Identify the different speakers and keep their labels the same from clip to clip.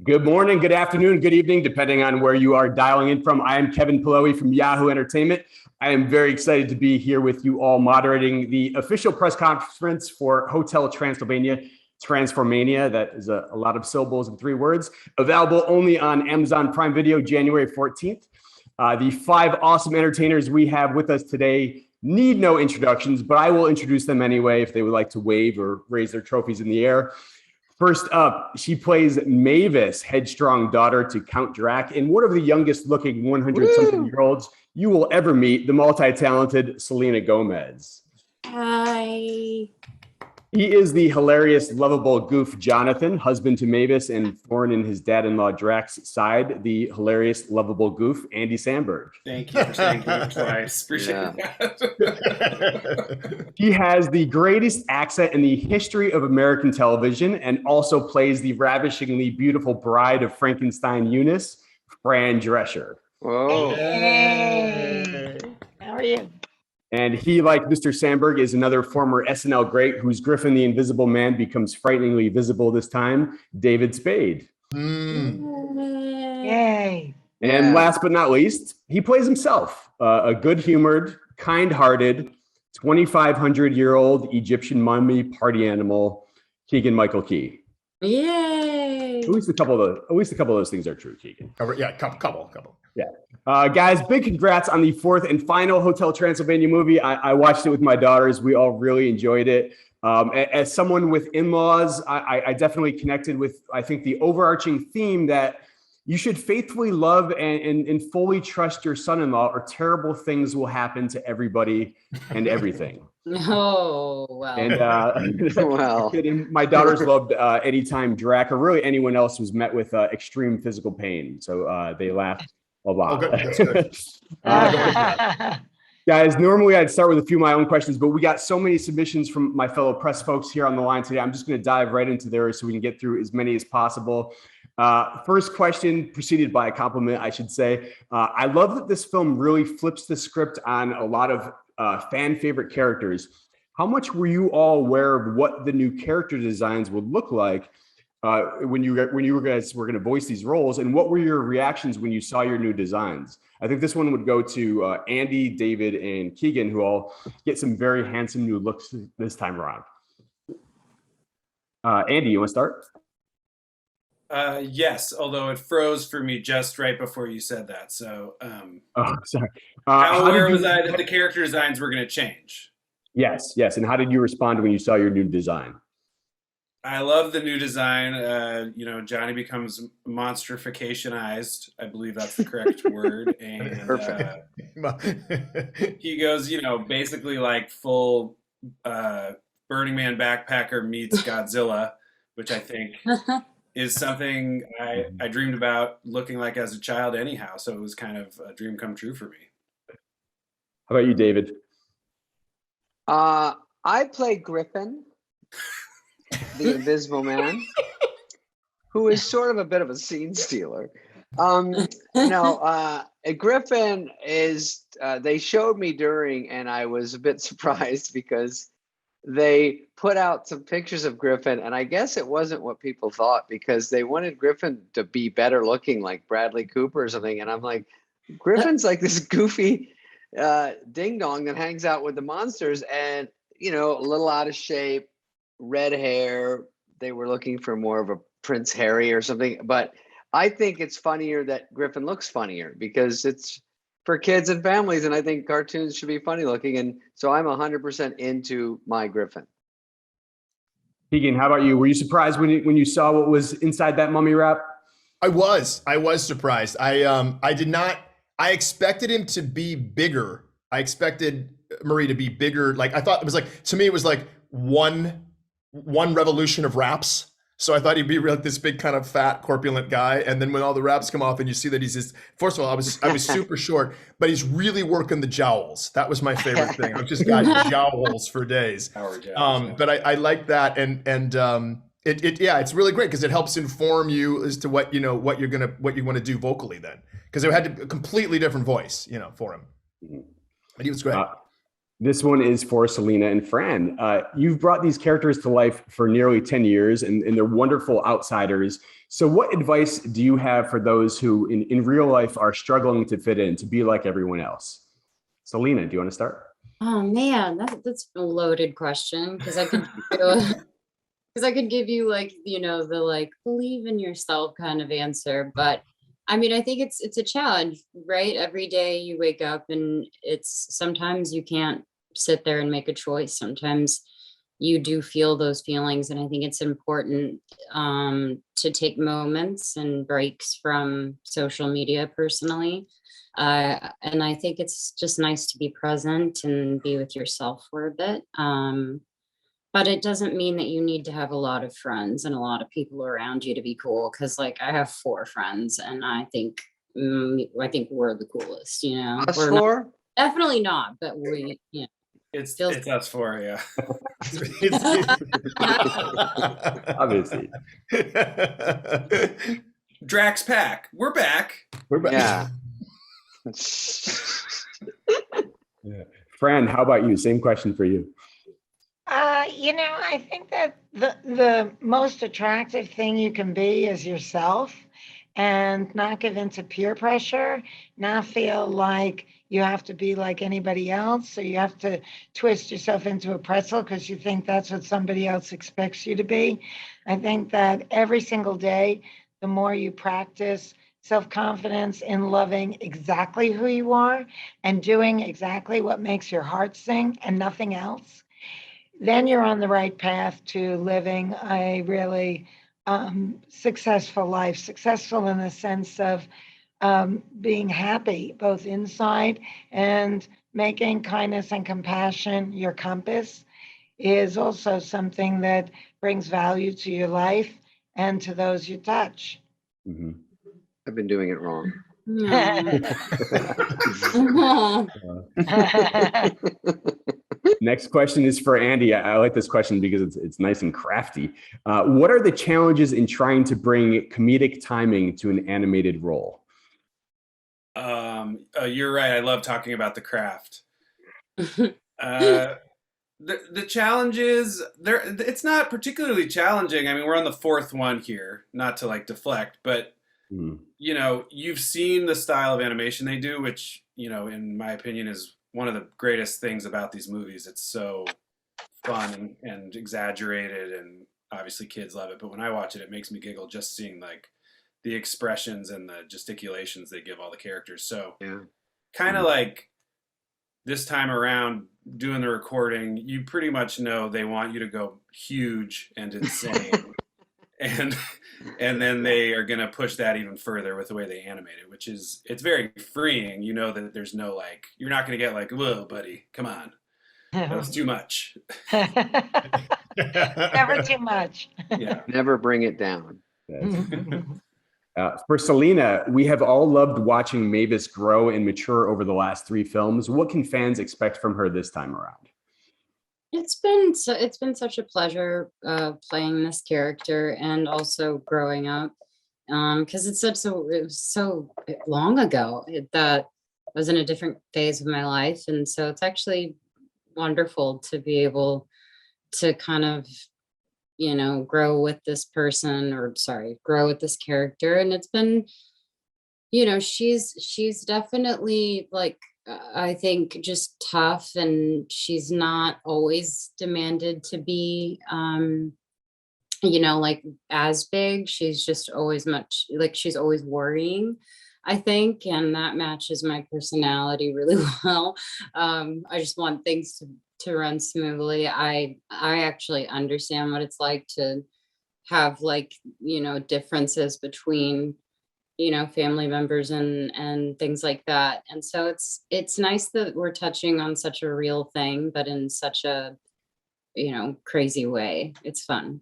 Speaker 1: Good morning, good afternoon, good evening, depending on where you are dialing in from. I am Kevin Pillowy from Yahoo Entertainment. I am very excited to be here with you all moderating the official press conference for Hotel Transylvania, Transformania. That is a lot of syllables in 3 words. Available only on Amazon Prime Video, January 14th. The 5 awesome entertainers we have with us today need no introductions, but I will introduce them anyway if they would like to wave or raise their trophies in the air. First up, she plays Mavis, headstrong daughter to Count Drac, in one of the youngest looking 100-something-year-olds you will ever meet, the multi-talented Selena Gomez.
Speaker 2: Hi.
Speaker 1: He is the hilarious, lovable goof Jonathan, husband to Mavis and thorn in his dad-in-law Drac's side, the hilarious, lovable goof Andy Samberg.
Speaker 3: Thank you for saying goof twice. Appreciate that.
Speaker 1: He has the greatest accent in the history of American television and also plays the ravishingly beautiful bride of Frankenstein Eunice, Fran Drescher.
Speaker 4: Whoa.
Speaker 2: Hey. How are you?
Speaker 1: And he, like Mr. Samberg, is another former SNL great whose Griffin the Invisible Man becomes frighteningly visible this time, David Spade.
Speaker 2: Yay.
Speaker 1: And last but not least, he plays himself, a good-humored, kind-hearted, 2,500-year-old Egyptian mummy party animal, Keegan-Michael Kay.
Speaker 2: Yay.
Speaker 1: At least a couple of those things are true, Keegan.
Speaker 4: Yeah, couple.
Speaker 1: Yeah. Guys, big congrats on the 4th and final Hotel Transylvania movie. I watched it with my daughters. We all really enjoyed it. As someone with in-laws, I definitely connected with, I think, the overarching theme that you should faithfully love and fully trust your son-in-law, or terrible things will happen to everybody and everything.
Speaker 2: Oh, wow.
Speaker 1: And
Speaker 4: Wow.
Speaker 1: my daughters loved anytime Drac or really anyone else was met with extreme physical pain. So they laughed a lot.
Speaker 4: Oh, good. That's good.
Speaker 1: Guys, normally I'd start with a few of my own questions, but we got so many submissions from my fellow press folks here on the line today. I'm just going to dive right into there so we can get through as many as possible. First question, preceded by a compliment, I should say. I love that this film really flips the script on a lot of fan favorite characters. How much were you all aware of what the new character designs would look like when you guys were going to voice these roles, and what were your reactions when you saw your new designs? I think this one would go to Andy, David, and Keegan, who all get some very handsome new looks this time around. Andy, you want to start?
Speaker 3: Yes, although it froze for me just right before you said that. So,
Speaker 1: Oh, sorry.
Speaker 3: how aware was I that the character designs were going to change?
Speaker 1: Yes. And how did you respond when you saw your new design?
Speaker 3: I love the new design. Johnny becomes monstrificationized. I believe that's the correct word. And
Speaker 4: Perfect.
Speaker 3: he goes, basically like full Burning Man backpacker meets Godzilla, which I think is something I dreamed about looking like as a child anyhow. So it was kind of a dream come true for me.
Speaker 1: How about you, David?
Speaker 4: I play Griffin, the Invisible Man, who is sort of a bit of a scene stealer. Griffin is, they showed me during, and I was a bit surprised because they put out some pictures of Griffin, and I guess it wasn't what people thought, because they wanted Griffin to be better looking, like Bradley Cooper or something. And I'm like, Griffin's like this goofy ding dong that hangs out with the monsters, and a little out of shape, red hair. They were looking for more of a Prince Harry or something, but I think it's funnier that Griffin looks funnier because it's for kids and families, and I think cartoons should be funny looking, and so I'm 100% into my Griffin.
Speaker 1: Keegan, how about you? Were you surprised when you saw what was inside that mummy wrap?
Speaker 5: I was surprised. I did not. I expected him to be bigger. I expected Marie to be bigger. Like, I thought it was like, to me, it was like one revolution of wraps. So I thought he'd be like this big kind of fat, corpulent guy. And then when all the wraps come off and you see that he's just, first of all, I was super short, but he's really working the jowls. That was my favorite thing. I've just got jowls for days. But I like that. And it's really great because it helps inform you as to what you want to do vocally then. Because it had a completely different voice, for him. But he was great.
Speaker 1: This one is for Selena and Fran. You've brought these characters to life for nearly 10 years, and they're wonderful outsiders. So what advice do you have for those who in real life are struggling to fit in, to be like everyone else? Selena, do you want to start?
Speaker 2: Oh man, that's a loaded question because I could because I could give you like, the like believe in yourself kind of answer. But I mean, I think it's a challenge, right? Every day you wake up and it's sometimes you can't sit there and make a choice. Sometimes you do feel those feelings. And I think it's important to take moments and breaks from social media personally. And I think it's just nice to be present and be with yourself for a bit. But it doesn't mean that you need to have a lot of friends and a lot of people around you to be cool. Cause like I have 4 friends and I think we're the coolest,
Speaker 4: Us
Speaker 2: We're
Speaker 4: 4?
Speaker 2: definitely not, but
Speaker 3: It's
Speaker 2: feels-
Speaker 3: it's us 4, yeah.
Speaker 1: Obviously.
Speaker 3: Drac's pack. We're back.
Speaker 1: We're back.
Speaker 4: Yeah.
Speaker 1: Yeah. Fran, how about you? Same question for you.
Speaker 6: I think that the most attractive thing you can be is yourself and not give in to peer pressure, not feel like you have to be like anybody else. So you have to twist yourself into a pretzel because you think that's what somebody else expects you to be. I think that every single day, the more you practice self-confidence in loving exactly who you are and doing exactly what makes your heart sing and nothing else, then you're on the right path to living a really successful life, successful in the sense of being happy, both inside and making kindness and compassion your compass is also something that brings value to your life and to those you touch.
Speaker 1: Mm-hmm.
Speaker 4: I've been doing it wrong.
Speaker 1: Next question is for Andy. I like this question because it's nice and crafty. What are the challenges in trying to bring comedic timing to an animated role?
Speaker 3: You're right. I love talking about the craft. The challenge is there. It's not particularly challenging. I mean, we're on the 4th one here, not to like deflect, but you've seen the style of animation they do, which, in my opinion is one of the greatest things about these movies. It's so fun and exaggerated, and obviously kids love it. But when I watch it, it makes me giggle just seeing like the expressions and the gesticulations they give all the characters. So kind of like this time around doing the recording, you pretty much know they want you to go huge and insane. and then they are going to push that even further with the way they animate it, which is, it's very freeing. You know that there's no like, you're not going to get like, whoa, buddy, come on. That was too much.
Speaker 6: Never too much.
Speaker 3: Yeah.
Speaker 4: Never bring it down.
Speaker 1: For Selena, we have all loved watching Mavis grow and mature over the last 3 films. What can fans expect from her this time around?
Speaker 2: It's been such a pleasure playing this character and also growing up because it was so long ago that I was in a different phase of my life, and so it's actually wonderful to be able to kind of grow with this grow with this character. And it's been, she's definitely like, I think just tough, and she's not always demanded to be, like as big. She's just always she's always worrying, I think, and that matches my personality really well. I just want things to run smoothly. I actually understand what it's like to have differences between family members and things like that. And so it's nice that we're touching on such a real thing, but in such a crazy way. It's fun.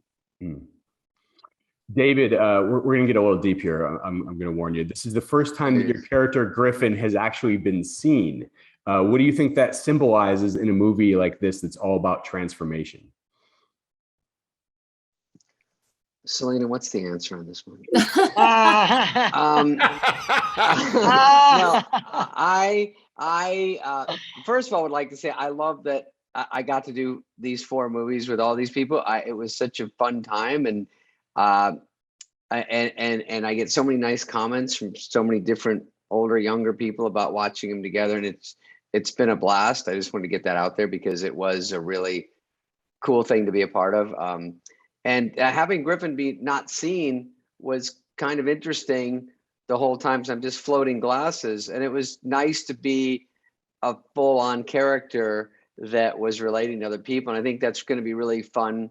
Speaker 1: David, we're going to get a little deep here. I'm going to warn you. This is the first time that your character Griffin has actually been seen. What do you think that symbolizes in a movie like this that's all about transformation?
Speaker 4: Selena, what's the answer on this one?
Speaker 6: Ah.
Speaker 4: No, First of all, would like to say I love that I got to do these 4 movies with all these people. It was such a fun time, and and I get so many nice comments from so many different older, younger people about watching them together, and it's been a blast. I just wanted to get that out there because it was a really cool thing to be a part of. And having Griffin be not seen was kind of interesting the whole time. So I'm just floating glasses, and it was nice to be a full-on character that was relating to other people. And I think that's going to be really fun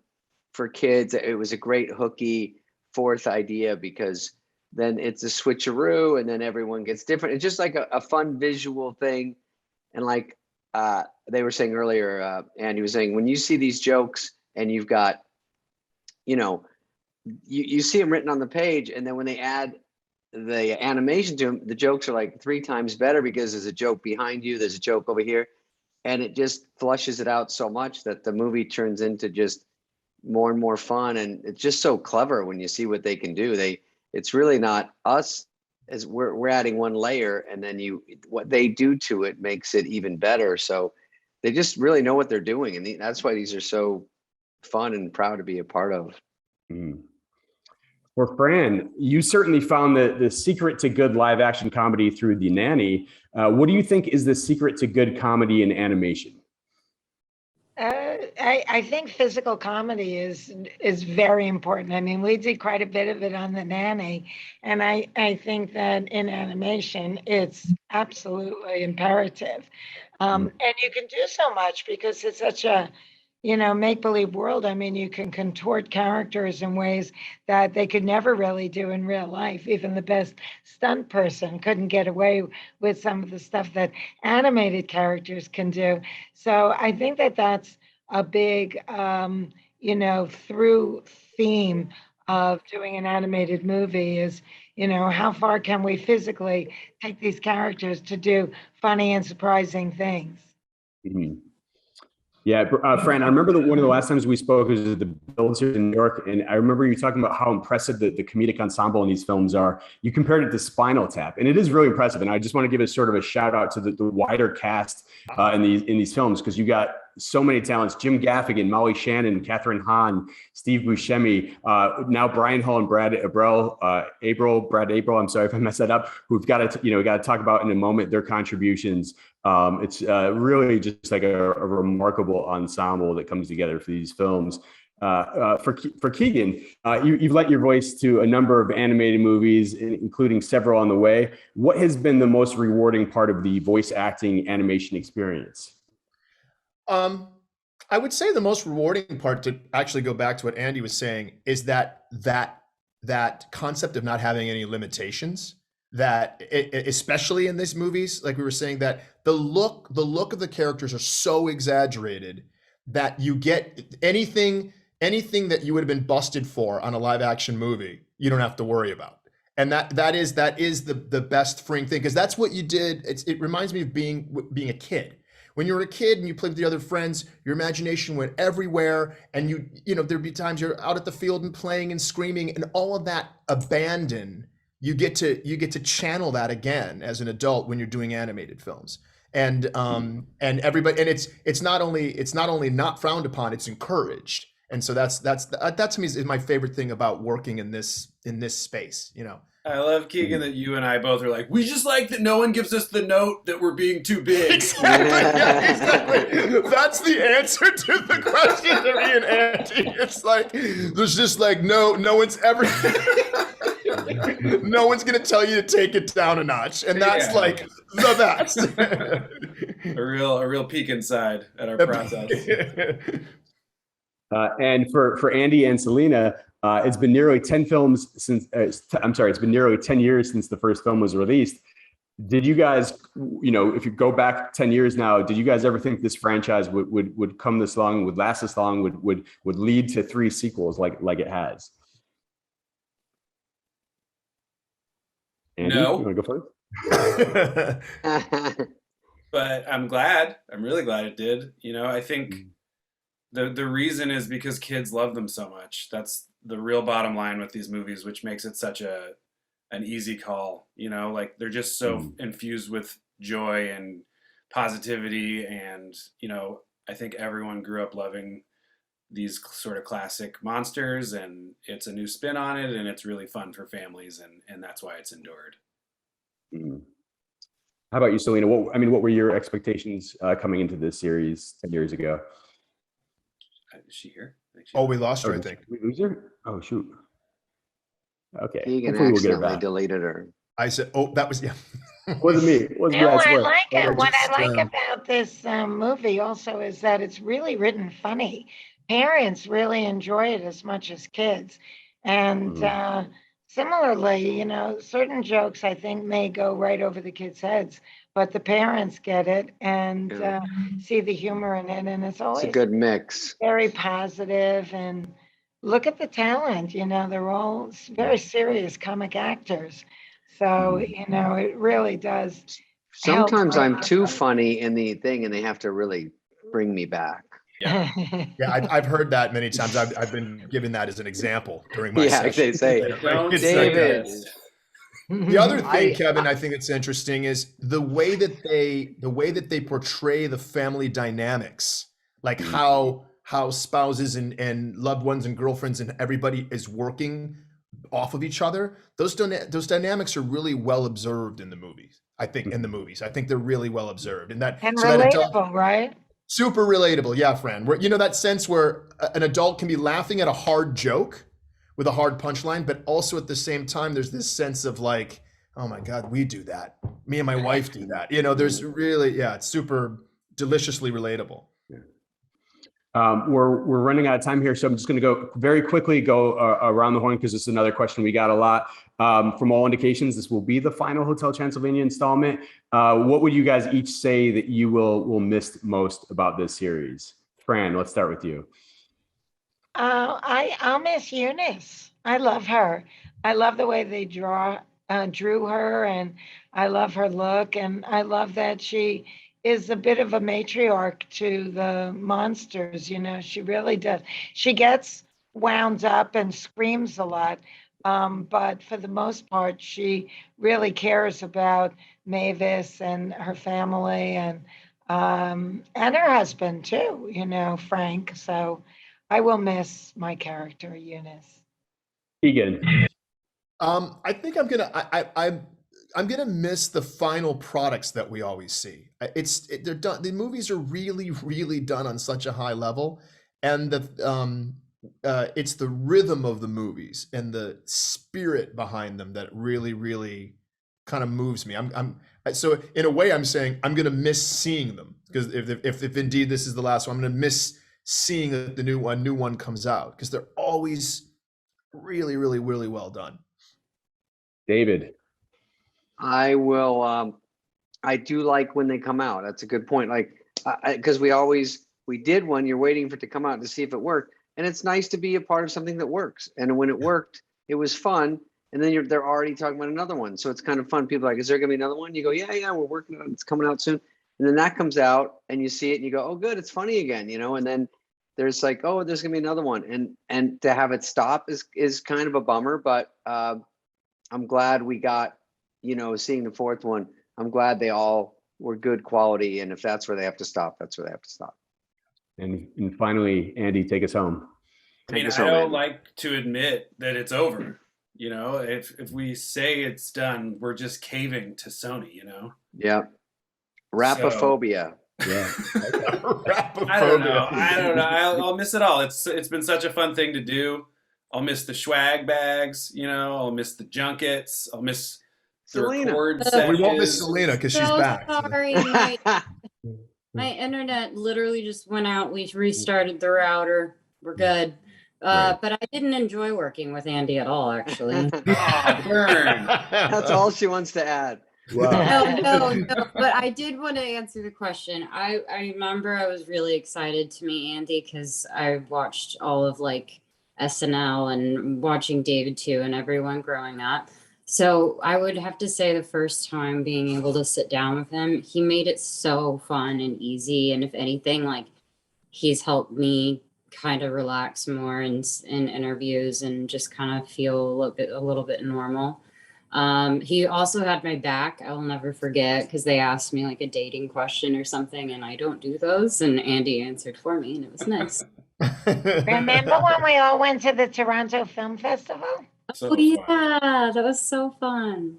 Speaker 4: for kids. It was a great hooky 4th idea because then it's a switcheroo and then everyone gets different. It's just like a fun visual thing. And like they were saying earlier, Andy was saying, when you see these jokes and you've got, you see them written on the page, and then when they add the animation to them, the jokes are like 3 times better because there's a joke behind you, there's a joke over here, and it just flushes it out so much that the movie turns into just more and more fun. And it's just so clever when you see what they can do. It's really not us, as we're adding one layer, and then what they do to it makes it even better. So they just really know what they're doing, and that's why these are so fun and proud to be a part of.
Speaker 1: For Fran, you certainly found the secret to good live action comedy through The Nanny. What do you think is the secret to good comedy in animation?
Speaker 6: I think physical comedy is very important. I mean, we did quite a bit of it on The Nanny, and I think that in animation, it's absolutely imperative. And you can do so much because it's such a make-believe world. I mean, you can contort characters in ways that they could never really do in real life. Even the best stunt person couldn't get away with some of the stuff that animated characters can do. So I think that that's a big, through theme of doing an animated movie is, how far can we physically take these characters to do funny and surprising things?
Speaker 1: Mm-hmm. Yeah, Fran, I remember one of the last times we spoke was at the Builds here in New York, and I remember you talking about how impressive the comedic ensemble in these films are. You compared it to Spinal Tap, and it is really impressive. And I just want to give a sort of a shout out to the wider cast in these films, because you got so many talents: Jim Gaffigan, Molly Shannon, Catherine Hahn, Steve Buscemi, now Brian Hull and Brad April. I'm sorry if I messed that up. Who've got to talk about in a moment their contributions. It's really just like a remarkable ensemble that comes together for these films. For Keegan, you've lent your voice to a number of animated movies, including several on the way. What has been the most rewarding part of the voice acting animation experience?
Speaker 5: I would say the most rewarding part, to actually go back to what Andy was saying, is that concept of not having any limitations. That especially in these movies, like we were saying, that the look of the characters are so exaggerated that you get anything that you would have been busted for on a live action movie, you don't have to worry about. And that is the best freeing thing, because that's what you did. It reminds me of being a kid. When you were a kid and you played with the other friends, your imagination went everywhere, and there'd be times you're out at the field and playing and screaming, and all of that abandon. You get to channel that again as an adult when you're doing animated films, and everybody, and it's not only not frowned upon, it's encouraged. And so that to me is my favorite thing about working in this space.
Speaker 3: I love, Keegan, that you and I both are like, we just like that no one gives us the note that we're being too big.
Speaker 5: Exactly. Yeah, exactly. That's the answer to the question to me and Andy. It's like, there's just like, no one's ever, no one's going to tell you to take it down a notch. And that's like the best.
Speaker 3: a real peek inside at our process.
Speaker 1: And for Andy and Selena, it's been nearly 10 films since. It's been nearly 10 years since the first film was released. Did you guys, if you go back 10 years now, did you guys ever think this franchise would come this long, would last this long, would lead to 3 sequels like it has? Andy,
Speaker 3: No.
Speaker 1: you want to go first?
Speaker 3: But I'm glad. I'm really glad it did. I think the reason is because kids love them so much. That's the real bottom line with these movies, which makes it such an easy call. Like they're just so infused with joy and positivity, and I think everyone grew up loving these sort of classic monsters, and it's a new spin on it, and it's really fun for families, and that's why it's endured.
Speaker 1: Mm. How about you, Selena? What were your expectations coming into this series 10 years ago?
Speaker 3: Is she here?
Speaker 5: Oh, we lost her, I think.
Speaker 1: Did we lose her? Oh, shoot. Okay.
Speaker 4: Keegan
Speaker 1: Hopefully we'll get her
Speaker 4: accidentally
Speaker 1: back.
Speaker 4: deleted her.
Speaker 5: I said, oh, that was, yeah.
Speaker 1: Wasn't me. Wasn't me,
Speaker 6: No,
Speaker 1: I
Speaker 6: I
Speaker 1: swear.
Speaker 6: like it. What I
Speaker 5: just,
Speaker 6: like about this movie also is that it's really written funny. Parents really enjoy it as much as kids. And similarly, certain jokes I think may go right over the kids' heads, but the parents get it and see the humor in it. And it's
Speaker 4: It's
Speaker 6: always
Speaker 4: a good mix.
Speaker 6: very positive. And look at the talent, they're all very serious comic actors. So, it really does.
Speaker 4: Sometimes
Speaker 6: help.
Speaker 4: I'm too funny in the thing, and they have to really bring me back.
Speaker 5: Yeah, I've heard that many times. I've been given that as an example during my
Speaker 4: Yeah,
Speaker 5: session.
Speaker 4: they say,
Speaker 3: Don't
Speaker 5: It's
Speaker 3: say
Speaker 5: like,
Speaker 4: David.
Speaker 5: the other thing,
Speaker 4: I-
Speaker 5: Kevin, I think it's interesting is the way that they portray the family dynamics, like how spouses and loved ones and girlfriends and everybody is working off of each other. Those dynamics are really well observed in the movies. I think they're really well observed, and
Speaker 6: And
Speaker 5: so that
Speaker 6: relatable, right?
Speaker 5: super relatable. Yeah, Fran. Where that sense where an adult can be laughing at a hard joke with a hard punchline, but also at the same time, there's this sense of like, oh my God, we do that. Me and my wife do that. There's really, it's super deliciously relatable.
Speaker 1: We're running out of time here, so I'm just going to go very quickly around the horn because this is another question we got a lot. From all indications, this will be the final Hotel Transylvania installment. What would you guys each say that you will miss most about this series? Fran, let's start with you.
Speaker 6: I'll miss Eunice. I love her. I love the way they drew her, and I love her look, and I love that she is a bit of a matriarch to the monsters. She really does. She gets wound up and screams a lot, but for the most part, she really cares about Mavis and her family, and her husband too. Frank. So I will miss my character, Eunice.
Speaker 1: Keegan.
Speaker 5: I think I'm gonna miss the final products that we always see. They're done. The movies are really, really done on such a high level, and it's the rhythm of the movies and the spirit behind them that really, really kind of moves me. So in a way, I'm saying I'm gonna miss seeing them, because if indeed this is the last one, I'm gonna miss seeing that the new one comes out, because they're always really, really, really well done.
Speaker 1: David.
Speaker 4: I will. I do like when they come out. That's a good point. Like, because we did one. You're waiting for it to come out to see if it worked, and it's nice to be a part of something that works. And when it worked, it was fun. And then they're already talking about another one, so it's kind of fun. People are like, is there gonna be another one? You go, yeah, we're working on it. It's coming out soon. And then that comes out, and you see it, and you go, oh, good, it's funny again, And then there's like, oh, there's gonna be another one, and to have it stop is kind of a bummer. But I'm glad we got, seeing the fourth one. I'm glad they all were good quality, and if that's where they have to stop, that's where they have to stop.
Speaker 1: And finally, Andy, take us home.
Speaker 3: I don't like to admit that it's over. If we say it's done, we're just caving to Sony.
Speaker 4: Yeah. Rapophobia.
Speaker 1: Yeah.
Speaker 3: I don't know. I'll miss it all. It's been such a fun thing to do. I'll miss the swag bags. I'll miss the junkets. I'll miss the
Speaker 4: Selena.
Speaker 3: record
Speaker 5: We won't miss
Speaker 3: sessions.
Speaker 5: Selena because she's
Speaker 2: So
Speaker 5: back.
Speaker 2: sorry, my internet literally just went out. We restarted the router. We're good. But I didn't enjoy working with Andy at all, actually.
Speaker 3: Oh, burn.
Speaker 4: That's all she wants to add.
Speaker 1: Wow.
Speaker 2: No. But I did want to answer the question. I remember I was really excited to meet Andy because I watched all of SNL and watching David too and everyone growing up. So I would have to say the first time being able to sit down with him, he made it so fun and easy. And if anything, he's helped me kind of relax more in interviews and just kind of feel a little bit normal. He also had my back. I'll never forget because they asked me like a dating question or something, and I don't do those. And Andy answered for me, and it was nice.
Speaker 6: Remember when we all went to the Toronto Film Festival?
Speaker 3: So
Speaker 2: Oh
Speaker 3: fun.
Speaker 2: yeah, that was so fun.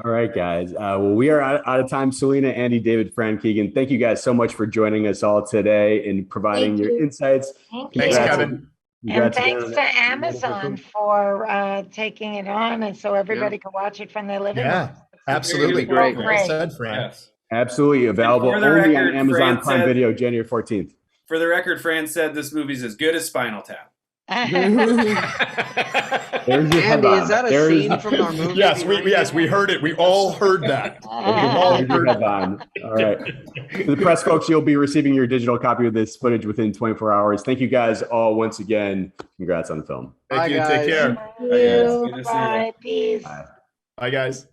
Speaker 1: All right, guys. Well, we are out of time. Selena, Andy, David, Fran, Keegan, thank you guys so much for joining us all today and providing
Speaker 2: Thank
Speaker 1: your
Speaker 2: you.
Speaker 1: insights.
Speaker 6: Thank
Speaker 5: Thanks,
Speaker 6: you.
Speaker 5: Kevin.
Speaker 6: And
Speaker 1: Congrats
Speaker 6: thanks
Speaker 1: again
Speaker 6: to
Speaker 1: on that.
Speaker 6: Amazon for taking it on, and so everybody can watch it from their living room.
Speaker 5: Yeah, absolutely.
Speaker 4: Great.
Speaker 5: Well said, Fran.
Speaker 3: Yes.
Speaker 1: Absolutely available
Speaker 3: for the
Speaker 1: only
Speaker 3: record,
Speaker 1: on Amazon
Speaker 3: Fran
Speaker 1: Prime
Speaker 3: said-
Speaker 1: Video, January 14th.
Speaker 3: For the record, Fran said this movie's as good as Spinal Tap.
Speaker 1: There's your
Speaker 4: Andy,
Speaker 1: headline.
Speaker 4: is that a
Speaker 1: There's-
Speaker 4: scene from our movie?
Speaker 5: Yes,
Speaker 4: behind
Speaker 5: we
Speaker 4: you?
Speaker 5: heard it. We all heard that.
Speaker 1: There's your headline. All right. For the press folks, you'll be receiving your digital copy of this footage within 24 hours. Thank you guys all once again. Congrats on the film.
Speaker 5: Thank
Speaker 4: Bye,
Speaker 5: you.
Speaker 4: guys.
Speaker 5: Take care.
Speaker 6: Thank
Speaker 3: guys.
Speaker 6: you.
Speaker 3: Good to see ya.
Speaker 6: Bye. Peace.
Speaker 1: Bye.
Speaker 5: Bye, guys.